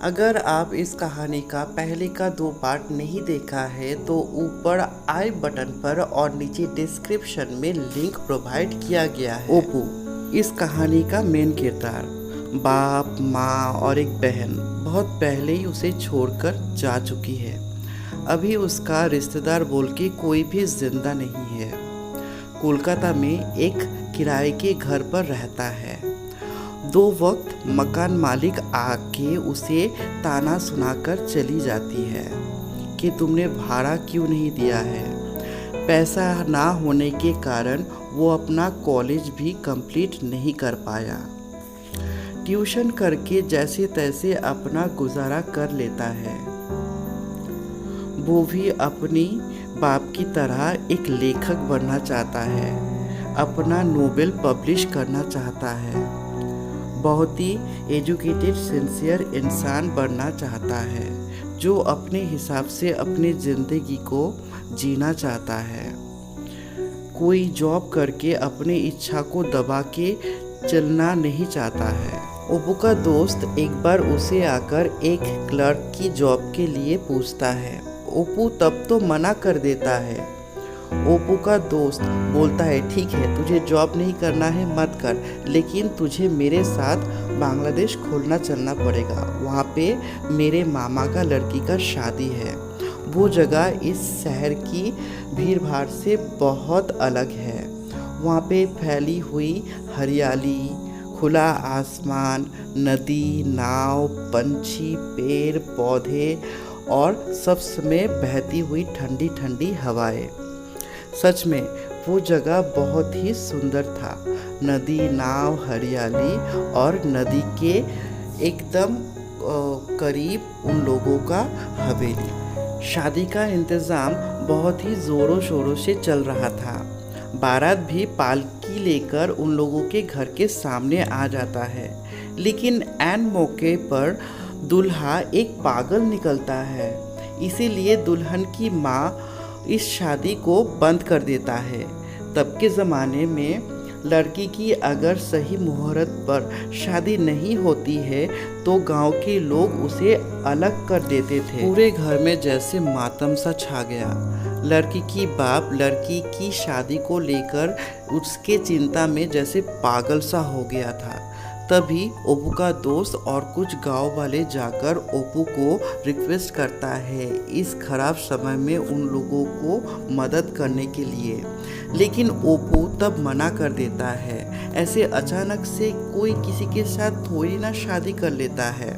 अगर आप इस कहानी का पहले का 2 पार्ट नहीं देखा है तो ऊपर आई बटन पर और नीचे डिस्क्रिप्शन में लिंक प्रोवाइड किया गया है। ओपू इस कहानी का मेन किरदार बाप, माँ और एक बहन बहुत पहले ही उसे छोड़कर जा चुकी है। अभी उसका रिश्तेदार बोल के कोई भी जिंदा नहीं है। कोलकाता में एक किराए के घर पर रहता है। 2 वक्त मकान मालिक आके उसे ताना सुनाकर चली जाती है कि तुमने भाड़ा क्यों नहीं दिया है। पैसा ना होने के कारण वो अपना कॉलेज भी कंप्लीट नहीं कर पाया। ट्यूशन करके जैसे तैसे अपना गुजारा कर लेता है। वो भी अपनी बाप की तरह एक लेखक बनना चाहता है, अपना नोवेल पब्लिश करना चाहता है, बहुत ही एजुकेटेड सिंसियर इंसान बनना चाहता है जो अपने हिसाब से अपनी ज़िंदगी को जीना चाहता है। कोई जॉब करके अपनी इच्छा को दबा के चलना नहीं चाहता है। ओप्पू का दोस्त एक बार उसे आकर एक क्लर्क की जॉब के लिए पूछता है। ओप्पू तब तो मना कर देता है। ओप्पू का दोस्त बोलता है ठीक है, तुझे जॉब नहीं करना है मत कर, लेकिन तुझे मेरे साथ बांग्लादेश खोलना चलना पड़ेगा। वहाँ पे मेरे मामा का लड़की का शादी है। वो जगह इस शहर की भीड़ भाड़ से बहुत अलग है। वहाँ पे फैली हुई हरियाली, खुला आसमान, नदी, नाव, पंछी, पेड़ पौधे और सब समय बहती हुई ठंडी ठंडी हवाएं। सच में वो जगह बहुत ही सुंदर था। नदी, नाव, हरियाली और नदी के एकदम करीब उन लोगों का हवेली। शादी का इंतज़ाम बहुत ही ज़ोरों शोरों से चल रहा था। बारात भी पालकी लेकर उन लोगों के घर के सामने आ जाता है, लेकिन ऐन मौके पर दूल्हा एक पागल निकलता है। इसीलिए दुल्हन की माँ इस शादी को बंद कर देता है। तब के ज़माने में लड़की की अगर सही मुहूर्त पर शादी नहीं होती है तो गांव के लोग उसे अलग कर देते थे। पूरे घर में जैसे मातम सा छा गया। लड़की की बाप लड़की की शादी को लेकर उसके चिंता में जैसे पागल सा हो गया था। तभी ओप्पू का दोस्त और कुछ गांव वाले जाकर ओप्पू को रिक्वेस्ट करता है इस खराब समय में उन लोगों को मदद करने के लिए, लेकिन ओप्पू तब मना कर देता है। ऐसे अचानक से कोई किसी के साथ थोड़ी ना शादी कर लेता है।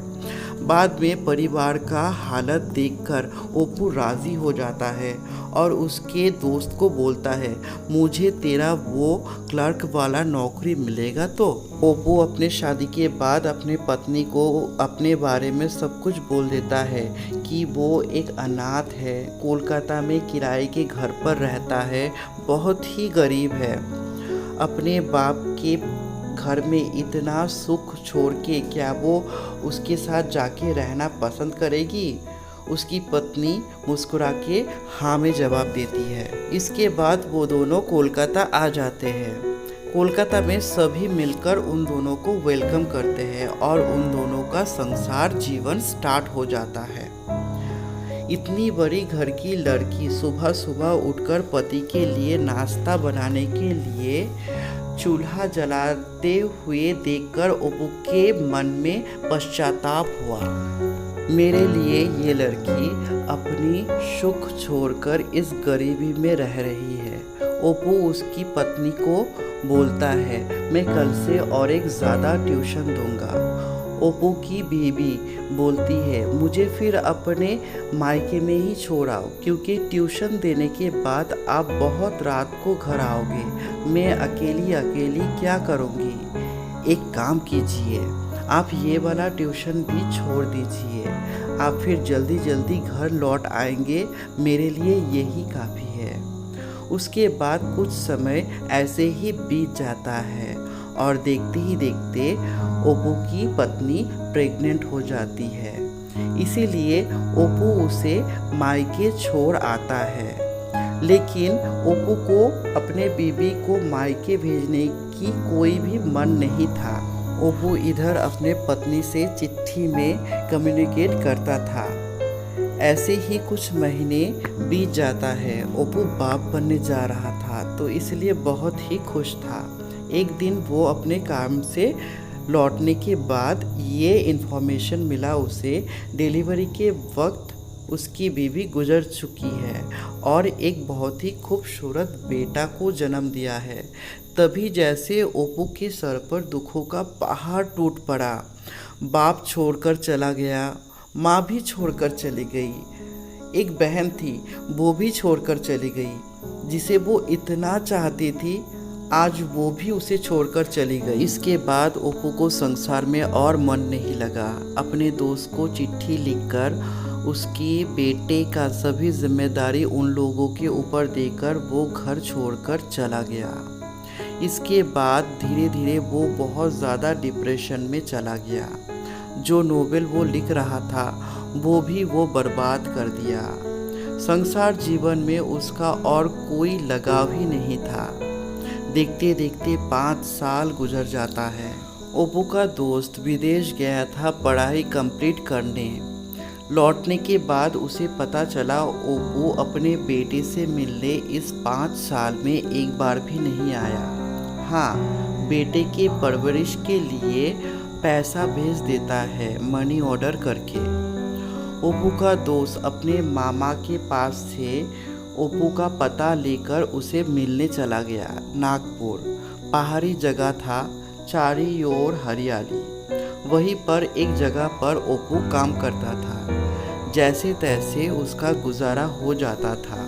बाद में परिवार का हालत देखकर ओप्पू राज़ी हो जाता है और उसके दोस्त को बोलता है मुझे तेरा वो क्लर्क वाला नौकरी मिलेगा तो। ओप्पू अपने शादी के बाद अपने पत्नी को अपने बारे में सब कुछ बोल देता है कि वो एक अनाथ है, कोलकाता में किराए के घर पर रहता है, बहुत ही गरीब है। अपने बाप के घर में इतना सुख छोड़ के क्या वो उसके साथ जाके रहना पसंद करेगी? उसकी पत्नी मुस्कुरा के हाँ में जवाब देती है। इसके बाद वो दोनों कोलकाता आ जाते हैं। कोलकाता में सभी मिलकर उन दोनों को वेलकम करते हैं और उन दोनों का संसार जीवन स्टार्ट हो जाता है। इतनी बड़ी घर की लड़की सुबह सुबह उठकर पति के लिए नाश्ता बनाने के लिए चूल्हा जलाते हुए देखकर ओप्पू के मन में पश्चाताप हुआ। मेरे लिए ये लड़की अपनी सुख छोड़कर इस गरीबी में रह रही है। ओप्पू उसकी पत्नी को बोलता है मैं कल से और एक ज़्यादा ट्यूशन दूंगा। ओप्पू की बीवी बोलती है मुझे फिर अपने मायके में ही छोड़ आओ, क्योंकि ट्यूशन देने के बाद आप बहुत रात को घर आओगे, मैं अकेली अकेली क्या करूँगी। एक काम कीजिए, आप ये वाला ट्यूशन भी छोड़ दीजिए, आप फिर जल्दी जल्दी घर लौट आएंगे, मेरे लिए यही काफ़ी है। उसके बाद कुछ समय ऐसे ही बीत जाता है और देखते ही देखते ओप्पू की पत्नी प्रेग्नेंट हो जाती है। इसीलिए ओप्पू उसे मायके छोड़ आता है, लेकिन ओप्पू को अपने बीवी को मायके भेजने की कोई भी मन नहीं था। ओप्पू इधर अपने पत्नी से चिट्ठी में कम्युनिकेट करता था। ऐसे ही कुछ महीने बीत जाता है। ओप्पू बाप बनने जा रहा था तो इसलिए बहुत ही खुश था। एक दिन वो अपने काम से लौटने के बाद ये इन्फॉर्मेशन मिला उसे, डिलीवरी के वक्त उसकी बीवी गुजर चुकी है और एक बहुत ही खूबसूरत बेटा को जन्म दिया है। तभी जैसे ओप्पू के सर पर दुखों का पहाड़ टूट पड़ा। बाप छोड़कर चला गया, माँ भी छोड़कर चली गई, एक बहन थी वो भी छोड़कर चली गई जिसे वो इतना चाहती थी, आज वो भी उसे छोड़कर चली गई। इसके बाद ओप्पू को संसार में और मन नहीं लगा। अपने दोस्त को चिट्ठी लिखकर उसके बेटे का सभी जिम्मेदारी उन लोगों के ऊपर देकर वो घर छोड़कर चला गया। इसके बाद धीरे धीरे वो बहुत ज़्यादा डिप्रेशन में चला गया। जो नोवेल वो लिख रहा था वो भी वो बर्बाद कर दिया। संसार जीवन में उसका और कोई लगाव ही नहीं था। देखते देखते 5 साल गुजर जाता है। ओप्पू का दोस्त विदेश गया था पढ़ाई कंप्लीट करने। लौटने के बाद उसे पता चला ओप्पू अपने बेटे से मिलने इस 5 साल में एक बार भी नहीं आया। हाँ, बेटे के परवरिश के लिए पैसा भेज देता है मनी ऑर्डर करके। ओप्पू का दोस्त अपने मामा के पास से ओप्पू का पता लेकर उसे मिलने चला गया। नागपुर पहाड़ी जगह था, चारी ओर हरियाली। वहीं पर एक जगह पर ओप्पू काम करता था। जैसे तैसे उसका गुजारा हो जाता था।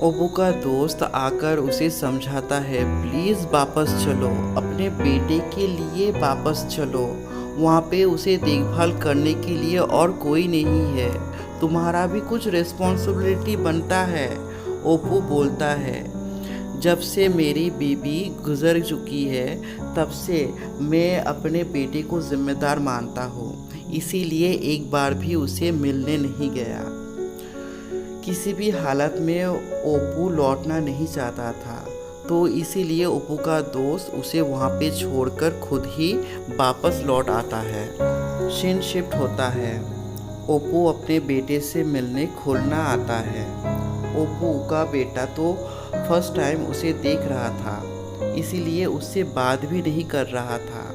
ओप्पू का दोस्त आकर उसे समझाता है, प्लीज़ वापस चलो, अपने बेटे के लिए वापस चलो। वहाँ पे उसे देखभाल करने के लिए और कोई नहीं है, तुम्हारा भी कुछ रिस्पॉन्सिबिलिटी बनता है। ओप्पू बोलता है, जब से मेरी बीवी गुजर चुकी है तब से मैं अपने बेटे को जिम्मेदार मानता हूँ, इसीलिए एक बार भी उसे मिलने नहीं गया। किसी भी हालत में ओप्पू लौटना नहीं चाहता था, तो इसीलिए ओप्पू का दोस्त उसे वहाँ पे छोड़कर खुद ही वापस लौट आता है। सीन शिफ्ट होता है। ओप्पू अपने बेटे से मिलने खुलना आता है। ओप्पू का बेटा तो फर्स्ट टाइम उसे देख रहा था, इसीलिए उससे बात भी नहीं कर रहा था।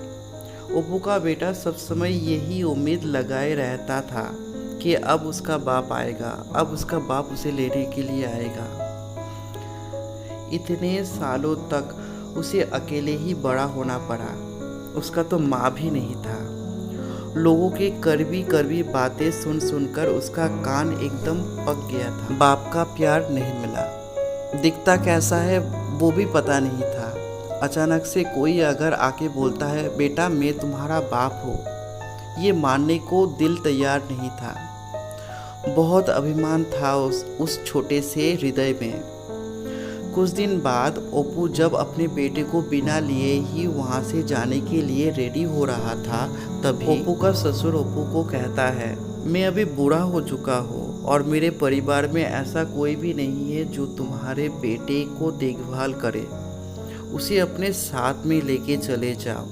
ओप्पू का बेटा सब समय यही उम्मीद लगाए रहता था कि अब उसका बाप आएगा, अब उसका बाप उसे लेने के लिए आएगा। इतने सालों तक उसे अकेले ही बड़ा होना पड़ा। उसका तो माँ भी नहीं था। लोगों के कड़वी कड़वी बातें सुन सुनकर उसका कान एकदम पक गया था। बाप का प्यार नहीं मिला, दिखता कैसा है वो भी पता नहीं था। अचानक से कोई अगर आके बोलता है, बेटा मैं तुम्हारा बाप हूँ, ये मानने को दिल तैयार नहीं था। बहुत अभिमान था उस छोटे से हृदय में। कुछ दिन बाद ओप्पू जब अपने बेटे को बिना लिए ही वहाँ से जाने के लिए रेडी हो रहा था, तभी ओप्पू का ससुर ओप्पू को कहता है, मैं अभी बूढ़ा हो चुका हूँ और मेरे परिवार में ऐसा कोई भी नहीं है जो तुम्हारे बेटे को देखभाल करे, उसे अपने साथ में लेके चले जाओ।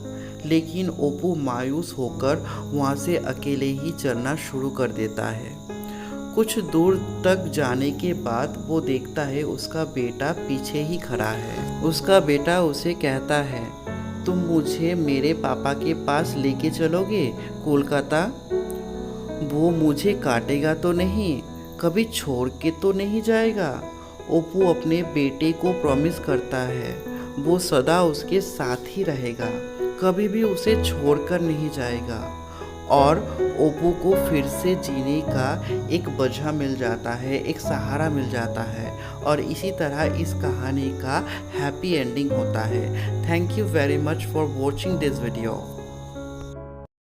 लेकिन ओप्पू मायूस होकर वहाँ से अकेले ही चलना शुरू कर देता है। कुछ दूर तक जाने के बाद वो देखता है उसका बेटा पीछे ही खड़ा है। उसका बेटा उसे कहता है, तुम मुझे मेरे पापा के पास लेके चलोगे कोलकाता? वो मुझे काटेगा तो नहीं, कभी छोड़ के तो नहीं जाएगा? ओप्पू अपने बेटे को प्रॉमिस करता है वो सदा उसके साथ ही रहेगा, कभी भी उसे छोड़कर नहीं जाएगा। और ओप्पू को फिर से जीने का एक वजह मिल जाता है, एक सहारा मिल जाता है और इसी तरह इस कहानी का हैप्पी एंडिंग होता है। Thank you very much for watching this video.